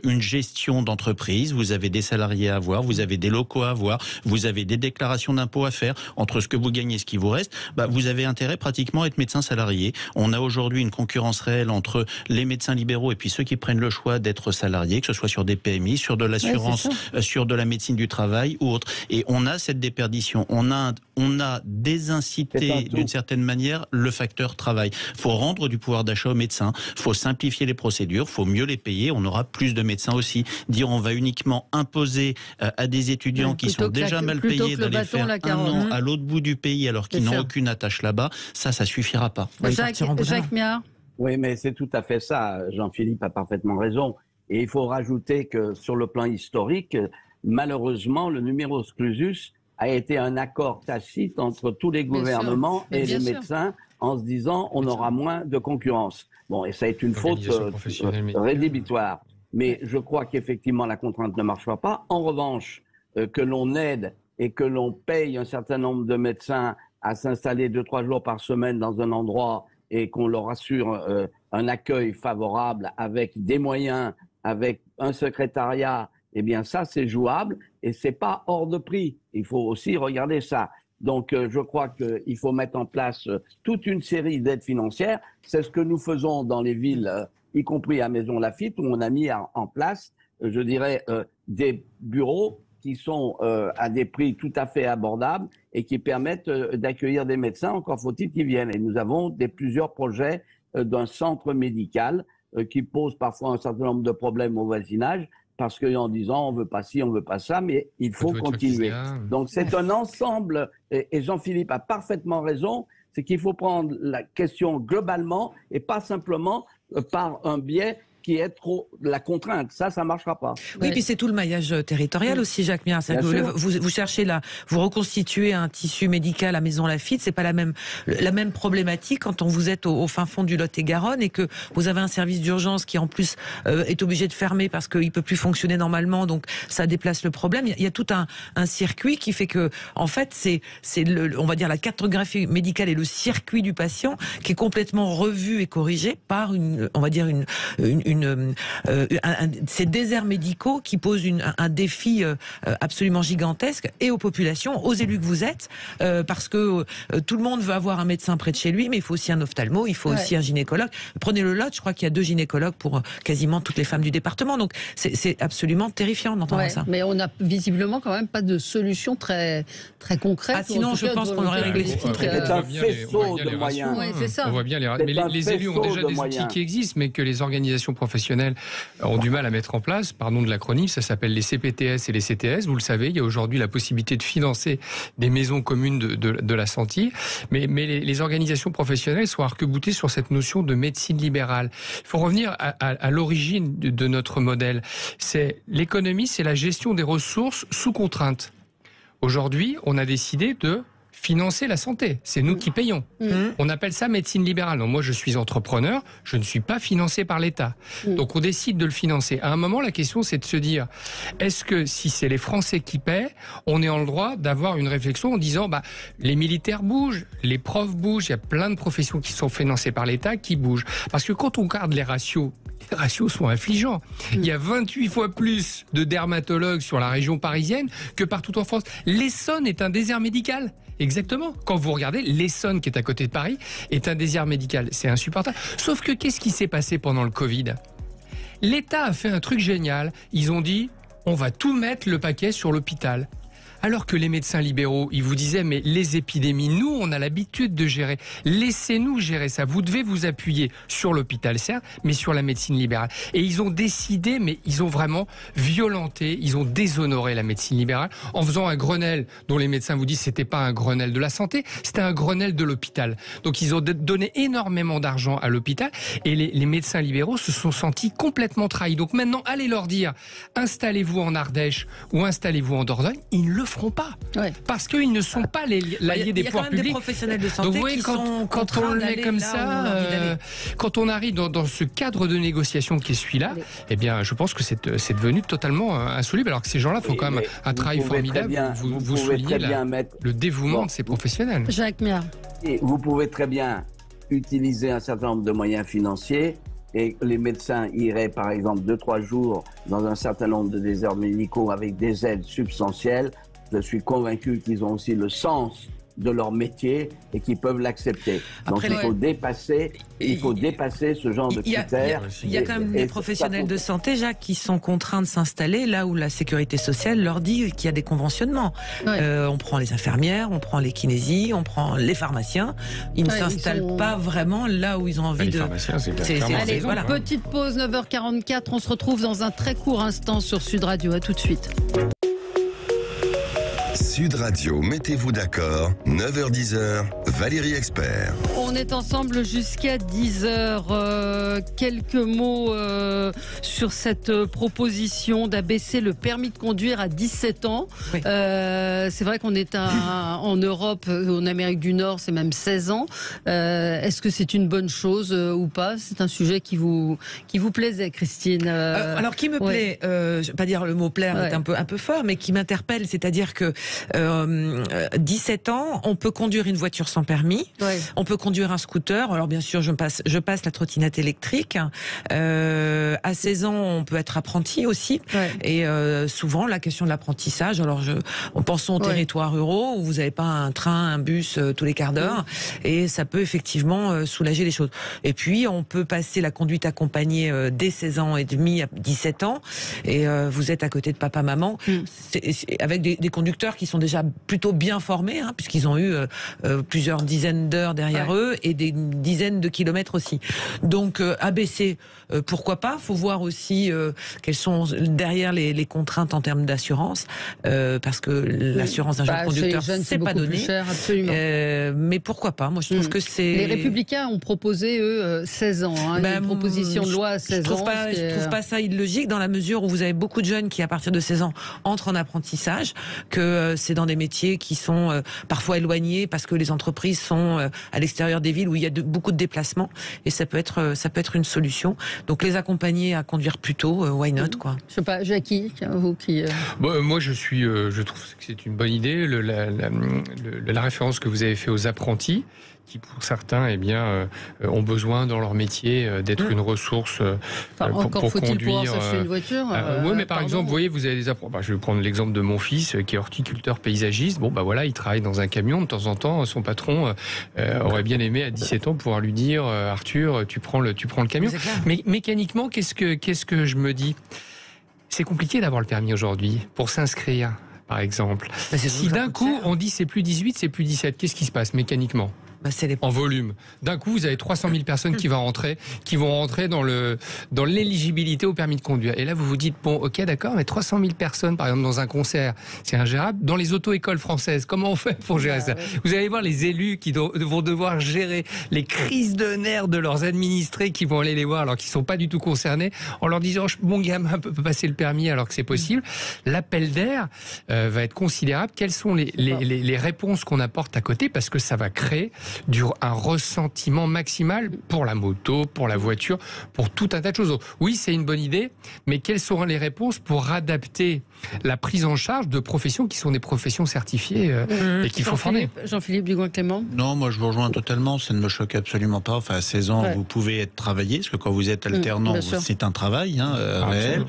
une gestion d'entreprise, vous avez des salariés à avoir, vous avez des locaux à avoir, vous avez des déclarations d'impôts à faire. Entre ce que vous gagnez et ce qui vous reste, vous avez intérêt pratiquement à être médecin salarié. On a aujourd'hui une concurrence réelle entre les médecins libéraux et puis ceux qui prennent le choix d'être salariés, que ce soit sur des PMI, sur de l'assurance, sur de la médecine du travail ou autre. Et on a cette déperdition. On a désincité d'une certaine manière le facteur travail. Il faut rendre du pouvoir d'achat aux médecins, il faut simplifier les procédures, il faut mieux les payer, on aura plus de médecins aussi. Dire on va uniquement imposer à des étudiants qui sont déjà mal payés d'aller faire un an à l'autre bout du pays alors qu'ils n'ont aucune attache là-bas, ça suffira pas. Jacques Méard. Oui, mais c'est tout à fait ça. Jean-Philippe a parfaitement raison. Et il faut rajouter que sur le plan historique, malheureusement, le numerus clausus a été un accord tacite entre tous les gouvernements et les médecins en se disant on aura moins de concurrence. Bon, et ça a été une faute rédhibitoire. Mais je crois qu'effectivement la contrainte ne marchera pas. En revanche, que l'on aide et que l'on paye un certain nombre de médecins à s'installer 2-3 jours par semaine dans un endroit et qu'on leur assure un accueil favorable avec des moyens, avec un secrétariat, eh bien ça c'est jouable et c'est pas hors de prix. Il faut aussi regarder ça. Donc je crois qu'il faut mettre en place toute une série d'aides financières. C'est ce que nous faisons dans les villes, y compris à Maison Lafitte, où on a mis en place, je dirais, des bureaux qui sont à des prix tout à fait abordables et qui permettent d'accueillir des médecins, encore faut-il qu'ils viennent. Et nous avons plusieurs projets d'un centre médical qui pose parfois un certain nombre de problèmes au voisinage, parce qu'en disant on veut pas ci, on veut pas ça, mais il faut continuer. Donc c'est un ensemble, et Jean-Philippe a parfaitement raison, c'est qu'il faut prendre la question globalement et pas simplement par un biais qui est trop la contrainte. Ça ne marchera pas. Oui, puis c'est tout le maillage territorial aussi, Jacques Méard. Vous cherchez vous reconstituez un tissu médical à Maison Lafitte, c'est pas la même problématique quand vous êtes au fin fond du Lot-et-Garonne et que vous avez un service d'urgence qui en plus est obligé de fermer parce qu'il peut plus fonctionner normalement, donc ça déplace le problème. Il y a tout un circuit qui fait que, en fait, c'est on va dire la cartographie médicale et le circuit du patient qui est complètement revu et corrigé par ces déserts médicaux qui posent un défi absolument gigantesque et aux populations, aux élus que vous êtes, parce que tout le monde veut avoir un médecin près de chez lui, mais il faut aussi un ophtalmo, il faut aussi un gynécologue. Prenez le Lot, je crois qu'il y a 2 gynécologues pour quasiment toutes les femmes du département, donc c'est absolument terrifiant d'entendre ça. Mais on n'a visiblement quand même pas de solution très, très concrète. Sinon, je pense qu'on aurait réglé ce truc. C'est un faisceau de moyens. On voit bien mais les élus ont déjà des outils qui existent, mais que les organisations professionnels ont du mal à mettre en place. Pardon de l'acronyme, ça s'appelle les CPTS et les CTS. Vous le savez, il y a aujourd'hui la possibilité de financer des maisons communes de la santé. Mais les organisations professionnelles sont arc-boutées sur cette notion de médecine libérale. Il faut revenir à l'origine de notre modèle. L'économie, c'est la gestion des ressources sous contrainte. Aujourd'hui, on a décidé de financer la santé. C'est nous qui payons. On appelle ça médecine libérale. Non, moi, je suis entrepreneur, je ne suis pas financé par l'État. Donc, on décide de le financer. À un moment, la question, c'est de se dire, est-ce que si c'est les Français qui paient, on est en droit d'avoir une réflexion en disant, les militaires bougent, les profs bougent, il y a plein de professions qui sont financées par l'État qui bougent. Parce que quand on regarde les ratios sont affligeants. Il y a 28 fois plus de dermatologues sur la région parisienne que partout en France. L'Essonne est un désert médical. Exactement. Quand vous regardez, l'Essonne, qui est à côté de Paris, est un désert médical. C'est insupportable. Sauf que qu'est-ce qui s'est passé pendant le Covid ? L'État a fait un truc génial. Ils ont dit, on va tout mettre le paquet sur l'hôpital. Alors que les médecins libéraux, ils vous disaient, mais les épidémies, nous, on a l'habitude de gérer. Laissez-nous gérer ça. Vous devez vous appuyer sur l'hôpital, certes, mais sur la médecine libérale. Et ils ont décidé, mais ils ont vraiment violenté, ils ont déshonoré la médecine libérale en faisant un Grenelle dont les médecins vous disent c'était pas un Grenelle de la santé, c'était un Grenelle de l'hôpital. Donc ils ont donné énormément d'argent à l'hôpital et les médecins libéraux se sont sentis complètement trahis. Donc maintenant, allez leur dire, installez-vous en Ardèche ou installez-vous en Dordogne, ils ne le feront pas. Parce qu'ils ne sont pas les alliés des pouvoirs publics. Il y a quand même des professionnels de santé. Donc vous voyez, quand on le met comme ça, quand on arrive dans ce cadre de négociation qui est celui-là, eh bien, je pense que c'est devenu totalement insoluble. Alors que ces gens-là font quand même un travail formidable. Vous soulignez le dévouement de ces professionnels. Jacques Méard. Vous pouvez très bien utiliser un certain nombre de moyens financiers et les médecins iraient par exemple 2-3 jours dans un certain nombre de déserts médicaux avec des aides substantielles, je suis convaincu qu'ils ont aussi le sens de leur métier et qui peuvent l'accepter. Donc il faut dépasser ce genre de critères. Il y a quand même des professionnels de santé, Jacques, qui sont contraints de s'installer là où la sécurité sociale leur dit qu'il y a des conventionnements. On prend les infirmières, on prend les kinésies, on prend les pharmaciens. Ils ne s'installent pas vraiment là où ils ont envie de... Allez, voilà. Petite pause, 9h44. On se retrouve dans un très court instant sur Sud Radio. À tout de suite. Sud Radio, mettez-vous d'accord, 9h-10h, Valérie Expert. On est ensemble jusqu'à 10h. Quelques mots sur cette proposition d'abaisser le permis de conduire à 17 ans. Oui. C'est vrai qu'on est en Europe, en Amérique du Nord, c'est même 16 ans. Est-ce que c'est une bonne chose ou pas? C'est un sujet qui vous plaisait, Christine? Alors, qui me plaît, je vais pas dire le mot plaire est un peu fort, mais qui m'interpelle, c'est-à-dire que 17 ans, on peut conduire une voiture sans permis, on peut conduire un scooter. Alors bien sûr, je passe la trottinette électrique. À 16 ans, on peut être apprenti aussi. Et souvent, la question de l'apprentissage. Alors, pensons aux territoires ruraux où vous n'avez pas un train, un bus tous les quarts d'heure, et ça peut effectivement soulager les choses. Et puis, on peut passer la conduite accompagnée dès 16 ans et demi à 17 ans, et vous êtes à côté de papa, maman, avec des conducteurs qui sont déjà plutôt bien formés, puisqu'ils ont eu plusieurs dizaines d'heures derrière eux et des dizaines de kilomètres aussi. Donc abaisser, pourquoi pas? Faut voir aussi quelles sont derrière les contraintes en termes d'assurance, parce que l'assurance d'un jeune conducteur, c'est pas donné. Cher, mais pourquoi pas? Moi, je trouve que c'est... Les Républicains ont proposé, eux, 16 ans. Une proposition de loi à 16 ans. Je trouve pas ça illogique, dans la mesure où vous avez beaucoup de jeunes qui, à partir de 16 ans, entrent en apprentissage, que c'est dans des métiers qui sont parfois éloignés parce que les entreprises sont à l'extérieur des villes où il y a beaucoup de déplacements, et ça peut être une solution. Donc les accompagner à conduire plus tôt, why not, quoi. Je sais pas, Jackie, vous qui... Moi, je trouve que c'est une bonne idée. La référence que vous avez fait aux apprentis, qui pour certains ont besoin dans leur métier d'être une ressource pour faut-il pouvoir conduire. S'acheter une voiture Oui, mais par exemple, vous voyez, vous avez des apprentis. Je vais prendre l'exemple de mon fils qui est horticulteur paysagiste. Il travaille dans un camion de temps en temps. Son patron aurait bien aimé à 17 ans pouvoir lui dire Arthur, tu prends le camion. Mais mécaniquement, qu'est-ce que je me dis? C'est compliqué d'avoir le permis aujourd'hui pour s'inscrire, par exemple. Si d'un coup on dit c'est plus 18, c'est plus 17, qu'est-ce qui se passe mécaniquement? En volume. D'un coup, vous avez 300 000 personnes qui vont rentrer dans l'éligibilité au permis de conduire. Et là, vous vous dites, bon, ok, d'accord, mais 300 000 personnes, par exemple, dans un concert, c'est ingérable. Dans les auto-écoles françaises, comment on fait pour gérer ça? Vous allez voir les élus qui vont devoir gérer les crises de nerfs de leurs administrés qui vont aller les voir alors qu'ils ne sont pas du tout concernés, en leur disant, mon gamin peut passer le permis alors que c'est possible. L'appel d'air va être considérable. Quelles sont les réponses qu'on apporte à côté? Parce que ça va créer un ressentiment maximal pour la moto, pour la voiture, pour tout un tas de choses. Oui, c'est une bonne idée, mais quelles seront les réponses pour adapter la prise en charge de professions qui sont des professions certifiées et qu'il faut former? Jean-Philippe Dugoin-Clément? Non, moi je vous rejoins totalement, ça ne me choque absolument pas. Enfin, à 16 ans, vous pouvez être travaillé, parce que quand vous êtes alternant, c'est un travail réel.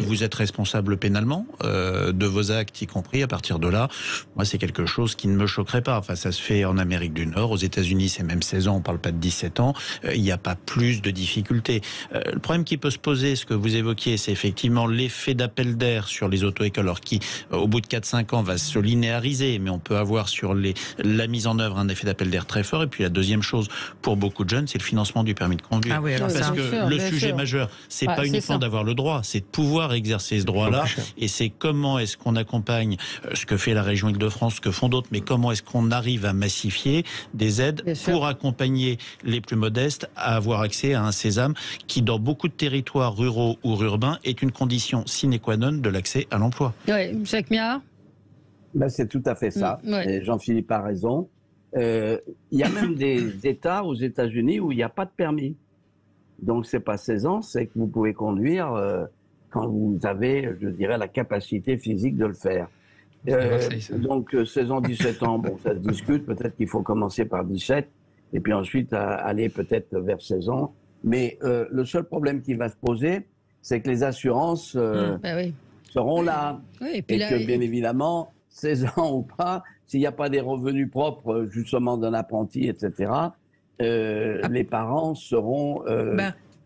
Vous êtes responsable pénalement de vos actes, y compris. À partir de là, moi, c'est quelque chose qui ne me choquerait pas. Enfin, ça se fait en Amérique du Nord, aux États-Unis, c'est même 16 ans, on ne parle pas de 17 ans. Il n'y a pas plus de difficultés. Le problème qui peut se poser, ce que vous évoquiez, c'est effectivement l'effet d'appel d'air sur les auto-écoles, alors qui, au bout de 4-5 ans, va se linéariser, mais on peut avoir sur la mise en œuvre un effet d'appel d'air très fort. Et puis la deuxième chose, pour beaucoup de jeunes, c'est le financement du permis de conduire. Ah oui, alors parce que le sujet majeur, c'est pas uniquement d'avoir le droit, c'est de pouvoir exercer ce droit-là. Et c'est comment est-ce qu'on accompagne ce que fait la région Île-de-France, ce que font d'autres, mais comment est-ce qu'on arrive à massifier des aides pour accompagner les plus modestes à avoir accès à un sésame qui, dans beaucoup de territoires ruraux ou urbains, est une condition sine qua non de l'accès à l'emploi. Oui, Jacques Miard. C'est tout à fait ça. Et Jean-Philippe a raison. Il y a même des États aux États-Unis où il n'y a pas de permis. Donc, c'est pas 16 ans, c'est que vous pouvez conduire quand vous avez, je dirais, la capacité physique de le faire. Donc, 16 ans, 17 ans, bon, ça se discute. Peut-être qu'il faut commencer par 17. et puis ensuite aller peut-être vers 16 ans. Mais le seul problème qui va se poser, c'est que les assurances seront là. Oui, et que bien évidemment, 16 ans ou pas, s'il n'y a pas des revenus propres justement d'un apprenti, etc., les parents seront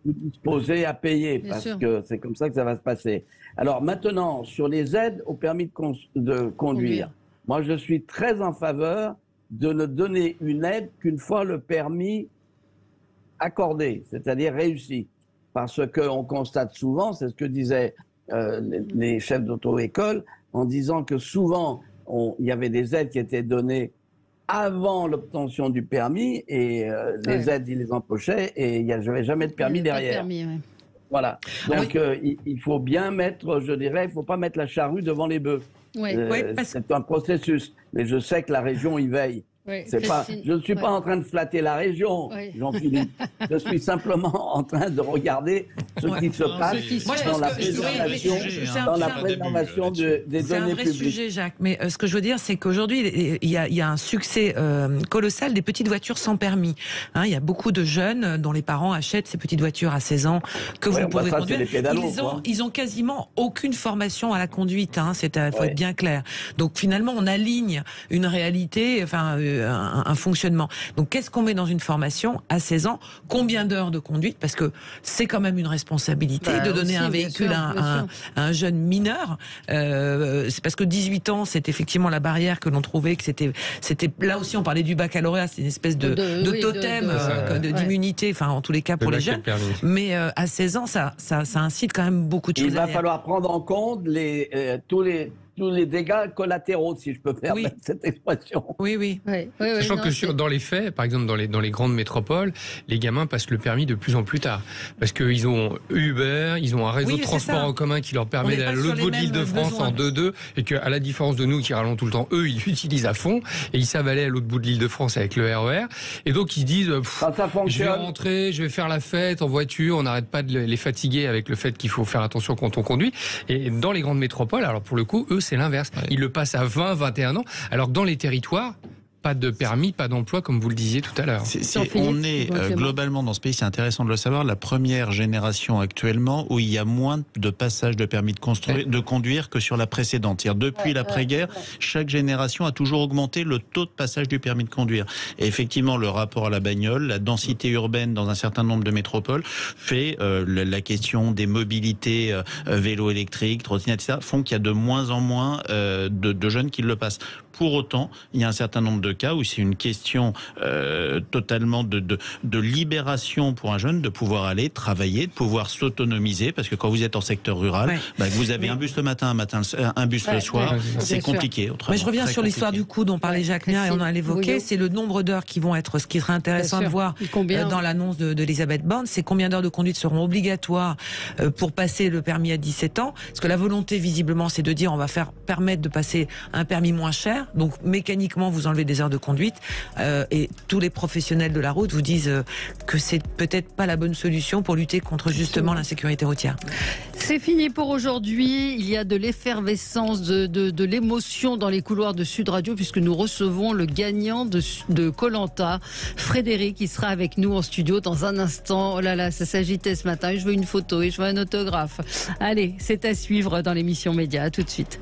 disposés à payer, parce que c'est comme ça que ça va se passer. Alors maintenant, sur les aides au permis de conduire, moi je suis très en faveur de ne donner une aide qu'une fois le permis accordé, c'est-à-dire réussi. Parce qu'on constate souvent, c'est ce que disaient les chefs d'auto-école, en disant que souvent, il y avait des aides qui étaient données avant l'obtention du permis, et les aides, ils les empochaient, et il n'y avait jamais de permis derrière. Voilà. Donc, il faut bien mettre, je dirais, il ne faut pas mettre la charrue devant les bœufs. C'est un processus. Mais je sais que la région y veille. Je ne suis pas en train de flatter la région, Jean-Philippe. Je suis simplement en train de regarder ce qui se passe dans la préservation des données publiques. C'est un vrai sujet, Jacques. Mais ce que je veux dire, c'est qu'aujourd'hui, il y a un succès colossal des petites voitures sans permis. Il y a beaucoup de jeunes dont les parents achètent ces petites voitures à 16 ans que vous pouvez conduire. Ils ont quasiment aucune formation à la conduite. Il faut être bien clair. Donc finalement, on aligne une réalité, un fonctionnement. Donc qu'est-ce qu'on met dans une formation à 16 ans? Combien d'heures de conduite? Parce que c'est quand même une responsabilité de donner un véhicule à un jeune mineur. C'est parce que 18 ans, c'est effectivement la barrière que l'on trouvait que c'était là aussi on parlait du baccalauréat, c'est une espèce de totem d'immunité, en tous les cas pour les jeunes. Mais à 16 ans, ça incite quand même beaucoup de choses. Il va falloir prendre en compte tous les dégâts collatéraux, si je peux permettre cette expression. Sachant que dans les faits, par exemple dans les grandes métropoles, les gamins passent le permis de plus en plus tard. Parce qu'ils ont Uber, ils ont un réseau de transport en commun qui leur permet d'aller à l'autre bout de l'Île-de-France en 2-2, et qu'à la différence de nous qui râlons tout le temps, eux, ils l'utilisent à fond, et ils savent aller à l'autre bout de l'Île-de-France avec le RER, et donc ils se disent, je vais rentrer, je vais faire la fête en voiture, on n'arrête pas de les fatiguer avec le fait qu'il faut faire attention quand on conduit. Et dans les grandes métropoles, alors pour le coup, eux, c'est l'inverse. Ils le passent à 20, 21 ans, alors que dans les territoires, pas de permis, pas d'emploi, comme vous le disiez tout à l'heure. On est globalement dans ce pays, c'est intéressant de le savoir, la première génération actuellement où il y a moins de passages de permis de conduire que sur la précédente. C'est-à-dire depuis l'après-guerre, chaque génération a toujours augmenté le taux de passage du permis de conduire. Et effectivement, le rapport à la bagnole, la densité urbaine dans un certain nombre de métropoles fait la question des mobilités vélo électrique, trottinette, etc., font qu'il y a de moins en moins de jeunes qui le passent. Pour autant, il y a un certain nombre de cas où c'est une question totalement de libération pour un jeune de pouvoir aller travailler, de pouvoir s'autonomiser, parce que quand vous êtes en secteur rural, vous avez un bus le matin, un bus le soir, c'est compliqué. Mais je reviens sur l'histoire du coût dont parlait Jacques Mien, et on en a évoqué, c'est le nombre d'heures qui vont être, ce qui serait intéressant de voir dans l'annonce d'Elisabeth Borne, c'est combien d'heures de conduite seront obligatoires pour passer le permis à 17 ans, parce que la volonté visiblement c'est de dire on va permettre de passer un permis moins cher. Donc mécaniquement vous enlevez des heures de conduite, et tous les professionnels de la route vous disent que c'est peut-être pas la bonne solution pour lutter contre justement l'insécurité routière. C'est fini pour aujourd'hui. Il y a de l'effervescence, de l'émotion dans les couloirs de Sud Radio, puisque nous recevons le gagnant de Koh-Lanta, Frédéric, qui sera avec nous en studio dans un instant. Oh là là, ça s'agitait ce matin, et je veux une photo et je veux un autographe. Allez, c'est à suivre dans l'émission Média. À tout de suite.